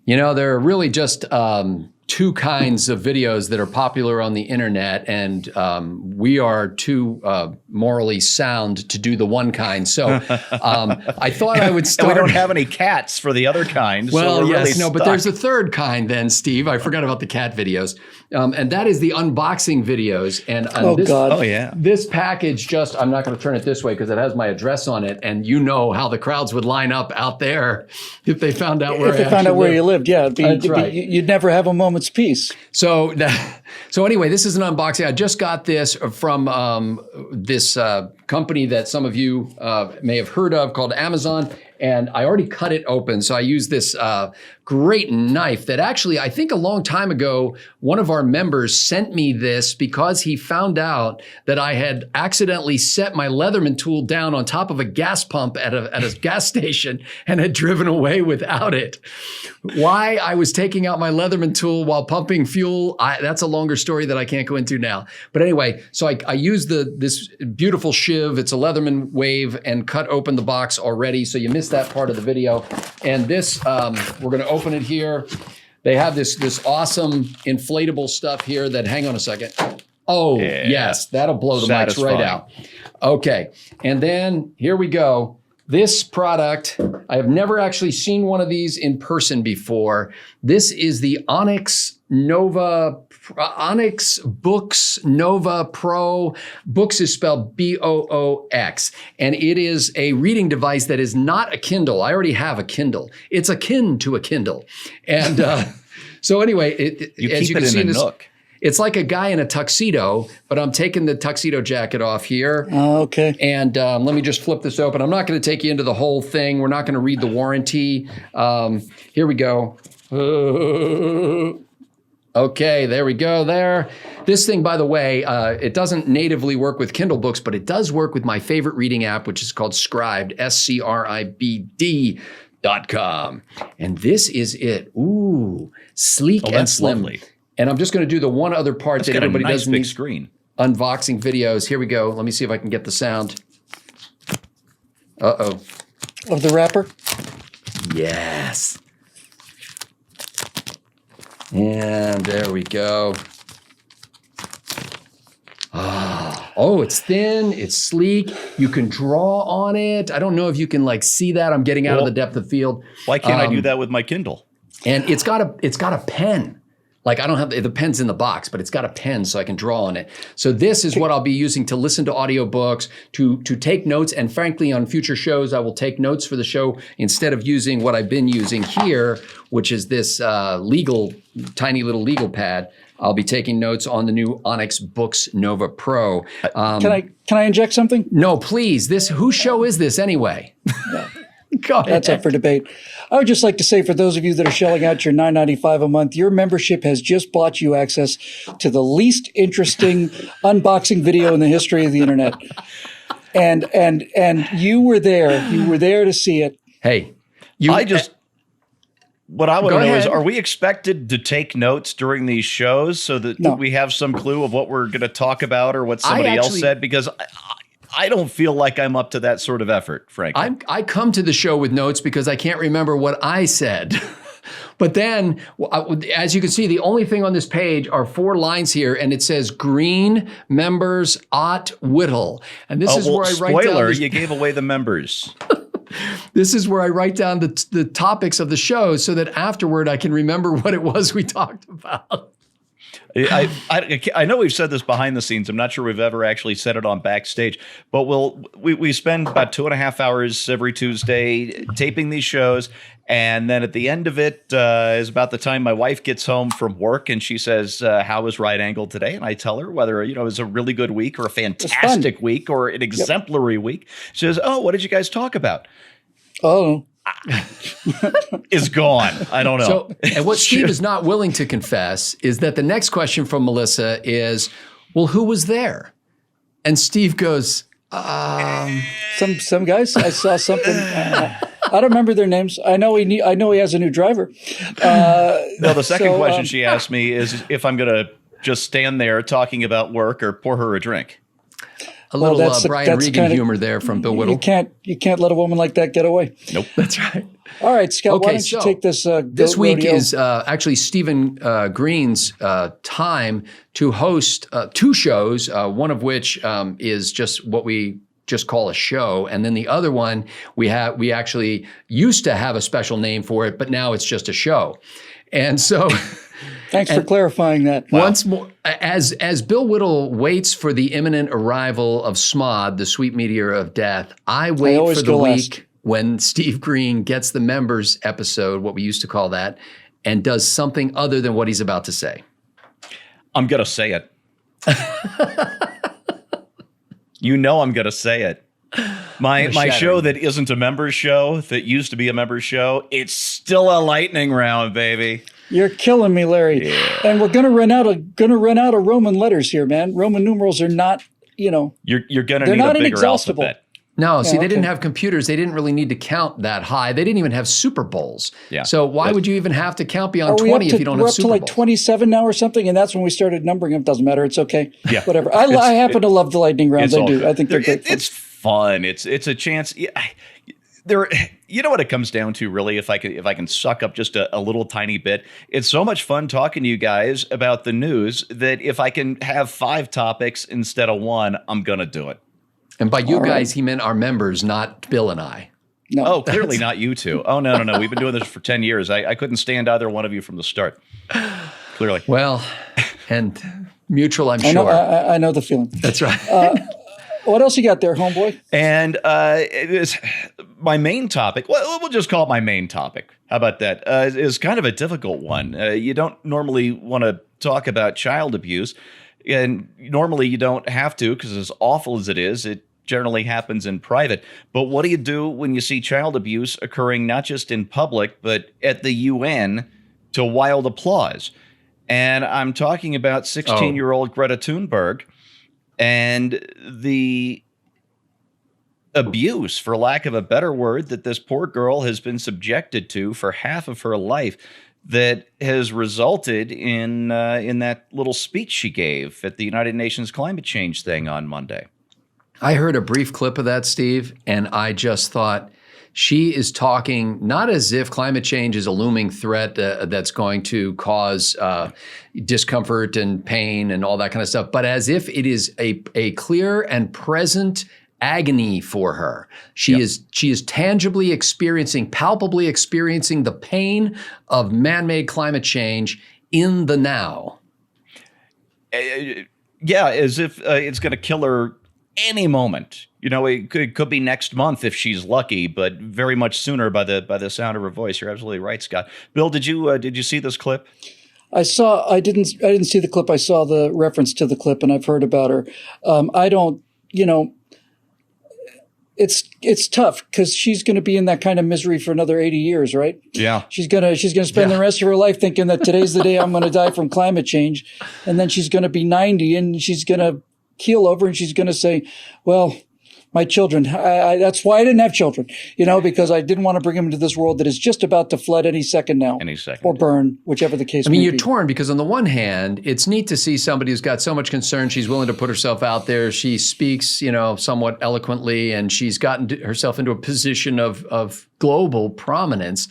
You know, there are really just two kinds of videos that are popular on the internet, and we are too morally sound to do the one kind. So I thought I would start. And we don't have any cats for the other kind. Well, so yes, really no, but stuck. there's a third kind then, Steve. I forgot about the cat videos. And that is the unboxing videos. And God. Oh, yeah. This package just, I'm not going to turn it this way because it has my address on it. And you know how the crowds would line up out there if they found out where you lived. Yeah, That's right. You'd never have a moment's peace. So anyway, this is an unboxing. I just got this from this company that some of you may have heard of called Amazon. And I already cut it open. So I use this great knife that actually, I think a long time ago, one of our members sent me this because he found out that I had accidentally set my Leatherman tool down on top of a gas pump at a gas station and had driven away without it. Why I was taking out my Leatherman tool while pumping fuel, that's a longer story that I can't go into now. But anyway, so I used this beautiful shiv. It's a Leatherman wave, and cut open the box already. So you missed that part of the video. And this, we're going to open it here. They have this awesome inflatable stuff here that, hang on a second. Oh, yeah. Yes, that'll blow the mics right out. Okay, and then here we go. This product, I have never actually seen one of these in person before. This is the Onyx Books Nova Pro. Books is spelled Boox. And it is a reading device that is not a Kindle. I already have a Kindle. It's akin to a Kindle. And so anyway, as you can see in this, Nook. It's like a guy in a tuxedo, but I'm taking the tuxedo jacket off here. Oh, okay. And let me just flip this open. I'm not going to take you into the whole thing. We're not going to read the warranty. Here we go. Okay, there we go there. This thing, by the way, it doesn't natively work with Kindle books, but it does work with my favorite reading app, which is called Scribd, SCRIBD.com. And this is it. Ooh, sleek and slim. Lovely. And I'm just going to do the one other part that everybody does in these screen. Unboxing videos. Here we go. Let me see if I can get the sound. Uh-oh. Of the wrapper? Yes. And there we go. Oh, it's thin, it's sleek. You can draw on it. I don't know if you can see that. I'm getting out of the depth of field. Why can't I do that with my Kindle? And it's got a pen. I don't have the pen's in the box, but it's got a pen so I can draw on it. So this is what I'll be using to listen to audiobooks, to take notes. And frankly, on future shows, I will take notes for the show instead of using what I've been using here, which is this tiny little legal pad. I'll be taking notes on the new Onyx Books Nova Pro. Can I inject something? No, please. Whose show is this anyway? Go ahead. That's up for debate. I would just like to say, for those of you that are shelling out your $9.95 a month, your membership has just bought you access to the least interesting unboxing video in the history of the internet. And you were there. You were there to see it. Hey, what I want to know is, are we expected to take notes during these shows so that we have some clue of what we're going to talk about or what somebody else said? Because I don't feel like I'm up to that sort of effort, frankly. I come to the show with notes because I can't remember what I said. But then, as you can see, the only thing on this page are 4 lines here, and it says Green, members, Ott, Whittle. And this is where I write down... Spoiler, you gave away the members. This is where I write down the topics of the show so that afterward I can remember what it was we talked about. I know we've said this behind the scenes. I'm not sure we've ever actually said it on Backstage, but we spend about 2.5 hours every Tuesday taping these shows. And then at the end of it is about the time my wife gets home from work and she says, how was Right Angle today? And I tell her whether, it was a really good week or a fantastic week or an exemplary week. She says, oh, what did you guys talk about? Oh, is gone. I don't know. So, and what Steve is not willing to confess is that the next question from Melissa is, well, who was there? And Steve goes, some guys. I saw something. I don't remember their names. I know he has a new driver. No, the second question she asked me is if I'm going to just stand there talking about work or pour her a drink. A little Brian Regan humor there from Bill Whittle. You can't let a woman like that get away. Nope. That's right. All right, Scott, why Okay, don't you so take this this goat week rodeo? is actually Stephen Green's time to host two shows, one of which is just what we just call a show. And then the other one, we actually used to have a special name for it, but now it's just a show. And so Thanks for clarifying that. once more, as Bill Whittle waits for the imminent arrival of SMOD, the sweet meteor of death, I wait always for the go week last. when Steve Green gets the members episode, what we used to call that, and does something other than what he's about to say. I'm going to say it. You know I'm going to say it. My show that isn't a members show, that used to be a members show, it's still a lightning round, baby. You're killing me, Larry. Yeah. And we're gonna run out of Roman letters here, man. Roman numerals are not, You're going to they're need a not bigger inexhaustible. alphabet. No, see, they didn't okay. have computers. They didn't really need to count that high. They didn't even have Super Bowls. Yeah. So why would you even have to count beyond Are we 20 up to, if you don't we're have up to Super like Bowls? 27 now or something? And that's when we started numbering them. Doesn't matter. It's okay. Yeah. Whatever. I happen to love the lightning rounds. It's I all do. good. I think they're great. It's fun. It's a chance. There, you know what it comes down to, really. If I can suck up just a little tiny bit, it's so much fun talking to you guys about the news that if I can have 5 topics instead of 1, I'm gonna do it. And by you All right. guys, he meant our members, not Bill and I. No. Oh, clearly not you two. Oh no. We've been doing this for 10 years. I couldn't stand either one of you from the start. Clearly. Well, and mutual, I'm I know. sure. I know the feeling. That's right. What else you got there, homeboy? And it is my main topic. Well, we'll just call it my main topic. How about that? Is kind of a difficult one. You don't normally want to talk about child abuse, and normally you don't have to, because as awful as it is, it generally happens in private. But what do you do when you see child abuse occurring not just in public, but at the UN to wild applause? And I'm talking about 16-year-old Greta Thunberg and the abuse, for lack of a better word, that this poor girl has been subjected to for half of her life, that has resulted in that little speech she gave at the United Nations climate change thing on Monday. I heard a brief clip of that, Steve, and I just thought she is talking not as if climate change is a looming threat that's going to cause discomfort and pain and all that kind of stuff, but as if it is a clear and present agony for her. She is tangibly experiencing, palpably experiencing the pain of man-made climate change in the now. Yeah, as if it's going to kill her any moment. It could be next month if she's lucky, but very much sooner by the sound of her voice. You're absolutely right, Scott. Bill, did you see this clip? I didn't see the clip. I saw the reference to the clip, and I've heard about her. I don't. It's tough because she's going to be in that kind of misery for another 80 years, right? Yeah. She's gonna spend the rest of her life thinking that today's the day I'm going to die from climate change, and then she's going to be 90 and she's going to keel over and she's going to say, "Well, my children. That's why I didn't have children, because I didn't want to bring them into this world that is just about to flood any second now, Any second. or burn, whichever the case." I mean, may you're be. torn because on the one hand, it's neat to see somebody who's got so much concern. She's willing to put herself out there. She speaks, somewhat eloquently, and she's gotten herself into a position of global prominence.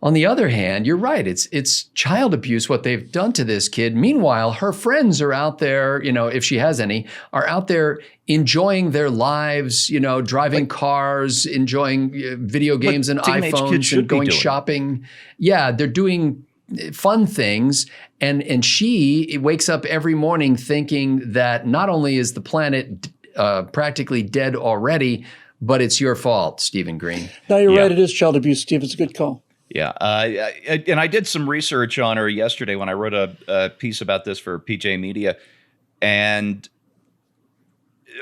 On the other hand, you're right. It's child abuse, what they've done to this kid. Meanwhile, her friends are out there, if she has any, are out there enjoying their lives, driving cars, enjoying video games and teenage kids iPhones should and be going doing. shopping. Yeah, they're doing fun things. And she wakes up every morning thinking that not only is the planet practically dead already, but it's your fault, Stephen Green. No, you're Yeah. right. It is child abuse, Steve. It's a good call. Yeah, and I did some research on her yesterday when I wrote a piece about this for PJ Media, and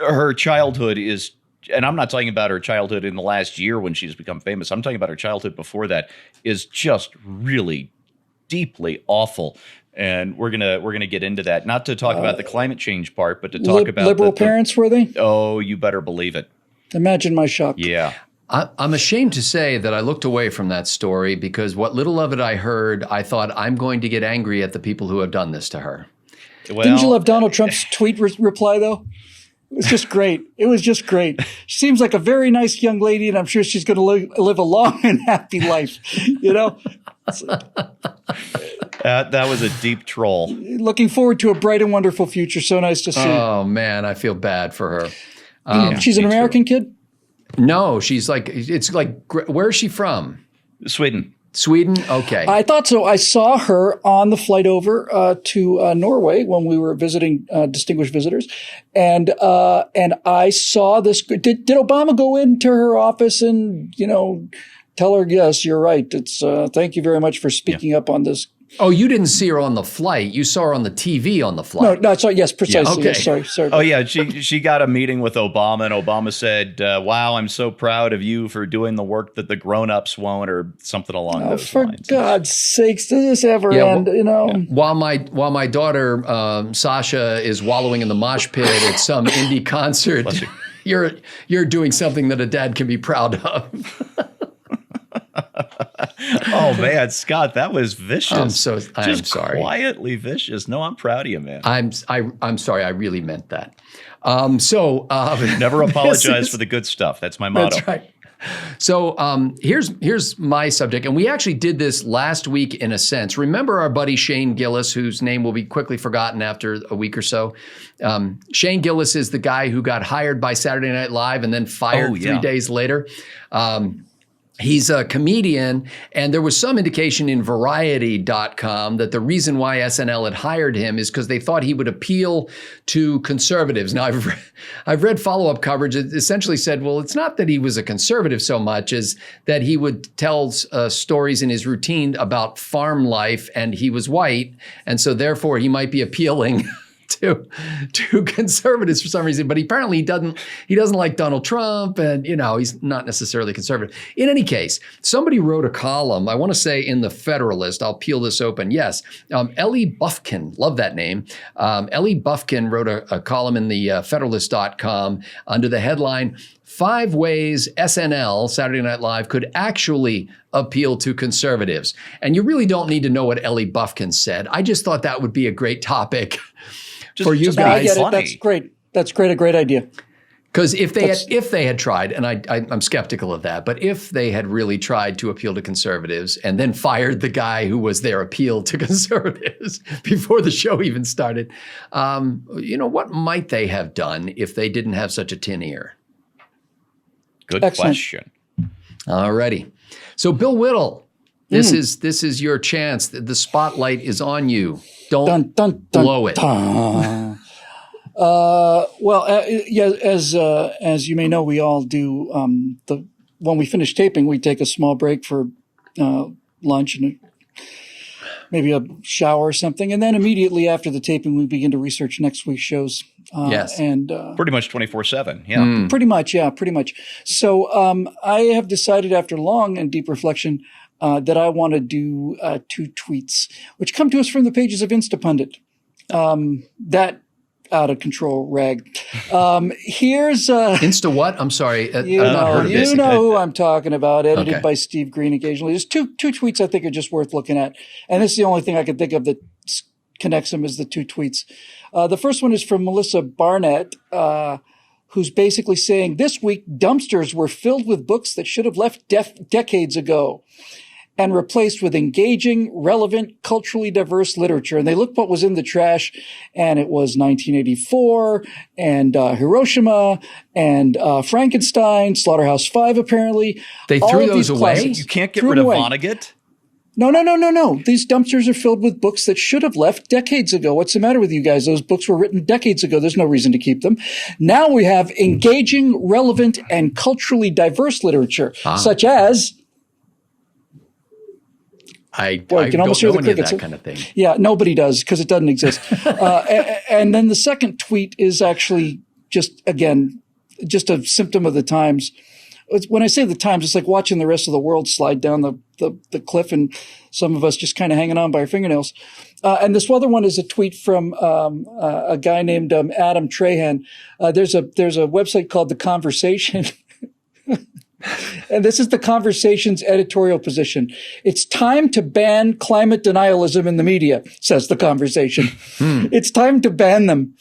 her childhood is, and I'm not talking about her childhood in the last year when she's become famous. I'm talking about her childhood before that, is just really deeply awful. And we're gonna get into that, not to talk about the climate change part, but to talk about liberal parents, were they? Oh, you better believe it. Imagine my shock. Yeah. I'm ashamed to say that I looked away from that story because what little of it I heard, I thought I'm going to get angry at the people who have done this to her. Well, Didn't you love Donald Trump's tweet reply, though? It was just great. It was just great. She seems like a very nice young lady, and I'm sure she's going to live a long and happy life. That was a deep troll. Looking forward to a bright and wonderful future. So nice to see. Oh man, I feel bad for her. She's an American kid? No, she's like, it's like, where is she from? Sweden. Sweden? Okay. I thought so. I saw her on the flight over to Norway when we were visiting distinguished visitors, and I saw this. Did Obama go into her office and tell her, yes, you're right. It's thank you very much for speaking up on this. Oh, you didn't see her on the flight. You saw her on the TV on the flight. No, sorry. Yes, precisely. Yeah, okay. Yes, sorry. Oh, yeah. She got a meeting with Obama, and Obama said, wow, I'm so proud of you for doing the work that the grown-ups won't, or something along those lines. For God's sakes, does this ever end? While my daughter, Sasha, is wallowing in the mosh pit at some indie concert, you're doing something that a dad can be proud of. Oh man, Scott, that was vicious. I'm sorry. Quietly vicious. No, I'm proud of you, man. I'm sorry. I really meant that. Never apologize for the good stuff. That's my motto. That's right. So here's my subject, and we actually did this last week in a sense. Remember our buddy Shane Gillis, whose name will be quickly forgotten after a week or so. Shane Gillis is the guy who got hired by Saturday Night Live and then fired 3 days later. He's a comedian, and there was some indication in Variety.com that the reason why SNL had hired him is because they thought he would appeal to conservatives. Now, I've read follow-up coverage. It essentially said, well, it's not that he was a conservative so much as that he would tell stories in his routine about farm life, and he was white, and so therefore he might be appealing to conservatives for some reason, but apparently he doesn't like Donald Trump, and he's not necessarily conservative. In any case, somebody wrote a column, I want to say in the Federalist. I'll peel this open. Yes, Ellie Buffkin, love that name. Ellie Buffkin wrote a column in the Federalist.com under the headline, 5 Ways SNL, Saturday Night Live, could actually appeal to conservatives. And you really don't need to know what Ellie Buffkin said. I just thought that would be a great topic. For you guys, I get it. That's great. That's great. A great idea. Because if they had tried, and I'm skeptical of that, but if they had really tried to appeal to conservatives and then fired the guy who was their appeal to conservatives before the show even started, what might they have done if they didn't have such a tin ear? Good question. All righty. So Bill Whittle, this is your chance. The spotlight is on you. Don't blow it. As you may know, we all do. When we finish taping, we take a small break for lunch and maybe a shower or something, and then immediately after the taping, we begin to research next week's shows. Yes, and pretty much 24/7. Yeah, pretty much. So I have decided after long and deep reflection that I want to do 2 tweets, which come to us from the pages of Instapundit. That out of control rag. Here's Insta what? I'm sorry. You know who I'm talking about. Edited by Steve Green occasionally. There's two tweets I think are just worth looking at, and this is the only thing I can think of that connects them as the 2 tweets. The first one is from Melissa Barnett, who's basically saying, this week dumpsters were filled with books that should have left decades ago and replaced with engaging, relevant, culturally diverse literature. And they looked what was in the trash, and it was 1984 and Hiroshima and Frankenstein, Slaughterhouse-Five, apparently. They threw those away? Classics. You can't get rid of Vonnegut? No. These dumpsters are filled with books that should have left decades ago. What's the matter with you guys? Those books were written decades ago. There's no reason to keep them. Now we have engaging, relevant, and culturally diverse literature, such as... I don't know any of that kind of thing. Yeah, nobody does because it doesn't exist. And then the second tweet is actually just a symptom of the times. When I say the times, it's like watching the rest of the world slide down the cliff and some of us just kind of hanging on by our fingernails. And this other one is a tweet from a guy named Adam Trahan. There's a website called The Conversation. And this is The Conversation's editorial position. It's time to ban climate denialism in the media, says The Conversation. It's time to ban them.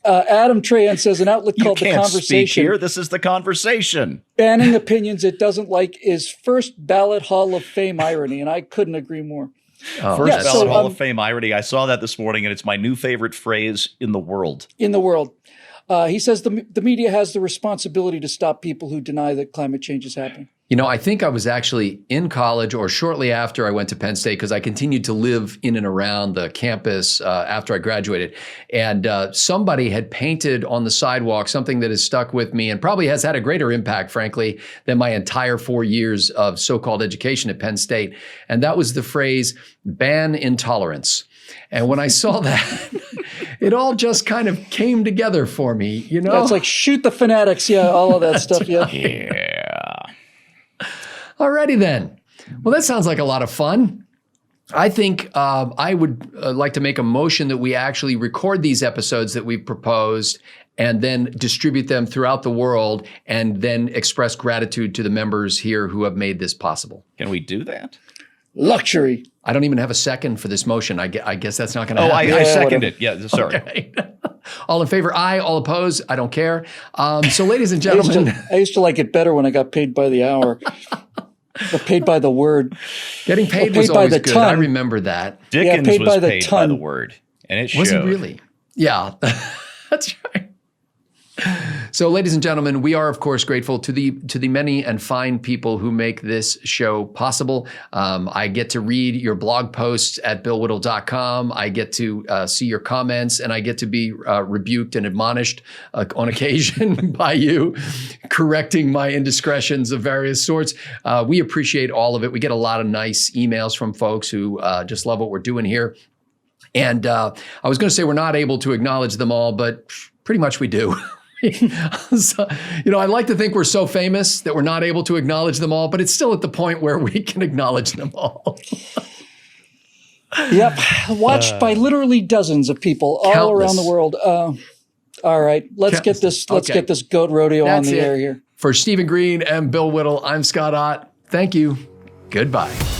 Adam Trahan says an outlet You called The can't speak Conversation here. This is The Conversation. banning opinions it doesn't like is first ballot Hall of Fame irony, and I couldn't agree more. First Yeah, ballot so, Hall of Fame irony. I saw that this morning, and it's my new favorite phrase in the world. In the world. He says the media has the responsibility to stop people who deny that climate change is happening. You know, I think I was actually in college or shortly after I went to Penn State because I continued to live in and around the campus after I graduated. And somebody had painted on the sidewalk something that has stuck with me and probably has had a greater impact, frankly, than my entire 4 years of so-called education at Penn State. And that was the phrase, ban intolerance. And when I saw that, it all just kind of came together for me, you know? Yeah, it's like shoot the fanatics. Yeah, all of that stuff. Yeah. Yeah. Alrighty then. Well, that sounds like a lot of fun. I think I would like to make a motion that we actually record these episodes that we've proposed and then distribute them throughout the world and then express gratitude to the members here who have made this possible. Can we do that? Luxury. I don't even have a second for this motion. I guess that's not going to Oh, happen. I second whatever. it. Yeah, sorry. Okay. All in favor, aye. All opposed, I don't care. So ladies and gentlemen, I used to like it better when I got paid by the hour. Got paid by the word. getting paid paid was by always the good. ton. I remember that. Dickens paid was by the paid by ton. the word, and it Was he showed. really? Yeah, that's right. So, ladies and gentlemen, we are, of course, grateful to the many and fine people who make this show possible. I get to read your blog posts at billwhittle.com. I get to see your comments, and I get to be rebuked and admonished on occasion by you, correcting my indiscretions of various sorts. We appreciate all of it. We get a lot of nice emails from folks who just love what we're doing here. And I was going to say we're not able to acknowledge them all, but pretty much we do. So, you know, I like to think we're so famous that we're not able to acknowledge them all, but it's still at the point where we can acknowledge them all. Yep. Watched by literally dozens of people all Countless. around the world. All right. Let's get this goat rodeo That's on the it. air here. For Stephen Green and Bill Whittle, I'm Scott Ott. Thank you. Goodbye.